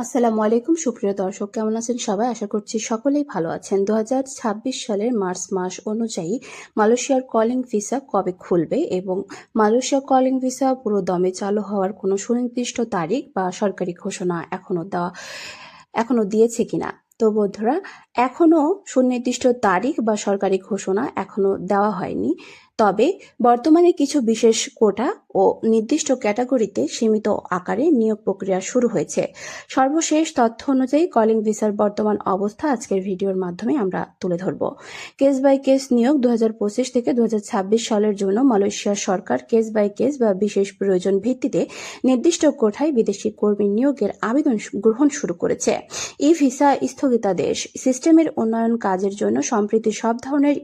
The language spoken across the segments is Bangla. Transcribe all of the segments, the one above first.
আসসালামু আলাইকুম সুপ্রিয় দর্শক, কেমন আছেন সবাই? আশা করছি সকলেই ভালো আছেন। 2026 সালের মার্চ মাস অনুযায়ী মালয়েশিয়ার কলিং ভিসা কবে খুলবে এবং মালয়েশিয়া কলিং ভিসা পুরো দমে চালু হওয়ার কোনো সুনির্দিষ্ট তারিখ বা সরকারি ঘোষণা এখনো দিয়েছে কিনা? তো বন্ধুরা, এখনো সুনির্দিষ্ট তারিখ বা সরকারি ঘোষণা এখনো দেওয়া হয়নি। তবে বর্তমানে কিছু বিশেষ কোটা ও নির্দিষ্ট ক্যাটাগরিতে সীমিত আকারে নিয়োগ প্রক্রিয়া শুরু হয়েছে। সর্বশেষ তথ্য অনুযায়ী কলিং ভিসার বর্তমান অবস্থা আজকের ভিডিওর মাধ্যমে আমরা তুলে ধরব। কেস বাই কেস নিয়োগ 2025 থেকে 2026 সালের জন্য মালয়েশিয়ার সরকার কেস বাই কেস বা বিশেষ প্রয়োজন ভিত্তিতে নির্দিষ্ট কোঠায় বিদেশি কর্মী নিয়োগের আবেদন গ্রহণ শুরু করেছে। ই ভিসা স্থগিতাদেশ সিস্টেমের উন্নয়ন কাজের জন্য সম্প্রতি সব ধরনের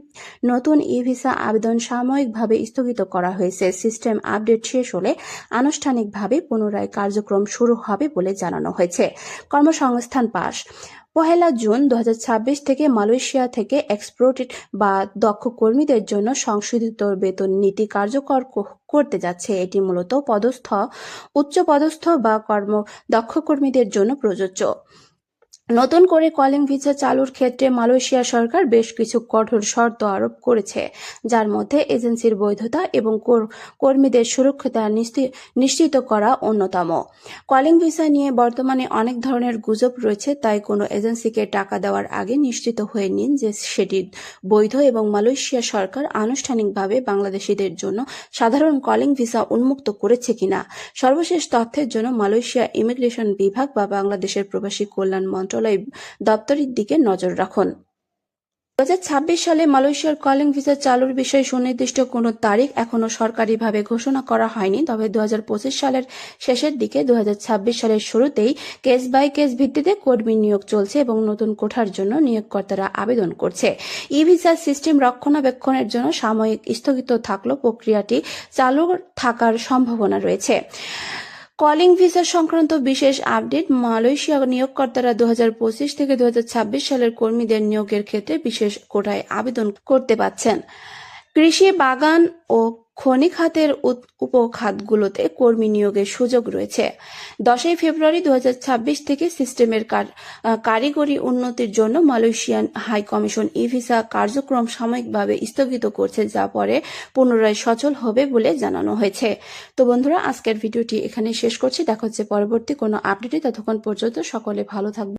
নতুন ই ভিসা আবেদন সাময়িকভাবে স্থগিত করা হয়েছে। সিস্টেম আপডেট শেষ হলে আনুষ্ঠানিকভাবে পুনরায় কার্যক্রম শুরু হবে বলে জানানো হয়েছে। কর্মসংস্থান পাস 1 জুন 2026 থেকে মালয়েশিয়া থেকে এক্সপোর্টেড বা দক্ষ কর্মীদের জন্য সংশোধিত বেতন নীতি কার্যকর করতে যাচ্ছে। এটি মূলত উচ্চপদস্থ বা দক্ষ কর্মীদের জন্য প্রযোজ্য। নতুন করে কলিং ভিসা চালুর ক্ষেত্রে মালয়েশিয়া সরকার বেশ কিছু কঠোর শর্ত আরোপ করেছে, যার মধ্যে এজেন্সির বৈধতা এবং কর্মীদের সুরক্ষা নিশ্চিত করা অন্যতম। কলিং ভিসা নিয়ে বর্তমানে অনেক ধরনের গুজব রয়েছে, তাই কোনো এজেন্সিকে টাকা দেওয়ার আগে নিশ্চিত হয়ে নিন যে সেটি বৈধ এবং মালয়েশিয়া সরকার আনুষ্ঠানিকভাবে বাংলাদেশিদের জন্য সাধারণ কলিং ভিসা উন্মুক্ত করেছে কিনা। সর্বশেষ তথ্যের জন্য মালয়েশিয়া ইমিগ্রেশন বিভাগ বা বাংলাদেশের প্রবাসী কল্যাণ মন্ত্রণালয় দপ্তরের দিকে নজর রাখুন। 2026 সালে মালয়েশিয়ার কলিং ভিসা চালুর বিষয়ে সুনির্দিষ্ট কোনো তারিখ এখনো সরকারিভাবে ঘোষণা করা হয়নি। তবে 2025 সালের শেষের দিকে 2026 সালের শুরুতেই কেস বাই কেস ভিত্তিতে কর্মী নিয়োগ চলছে এবং নতুন কোঠার জন্য নিয়োগকর্তারা আবেদন করছে। ই ভিসা সিস্টেম রক্ষণাবেক্ষণের জন্য সাময়িক স্থগিত থাকলেও প্রক্রিয়াটি চালু থাকার সম্ভাবনা রয়েছে। কলিং ভিসা সংক্রান্ত বিশেষ আপডেট মালয়েশিয়া নিয়োগকর্তারা 2025 থেকে 2026 সালের কর্মীদের নিয়োগের ক্ষেত্রে বিশেষ কোটায় আবেদন করতে পারছেন। কৃষি, বাগান ও খনি খাতের উপখাতগুলোতে কর্মী নিয়োগের সুযোগ রয়েছে। 10 ফেব্রুয়ারি 2026 থেকে সিস্টেমের কারিগরি উন্নতির জন্য মালয়েশিয়ান হাই কমিশন ই ভিসা কার্যক্রম সাময়িকভাবে স্থগিত করছে, যা পরে পুনরায় সচল হবে বলে জানানো হয়েছে। তো বন্ধুরা, আজকের ভিডিওটি এখানে শেষ করছি। দেখা হচ্ছে পরবর্তী কোনো আপডেটে। ততক্ষণ পর্যন্ত সকলে ভালো থাকবে।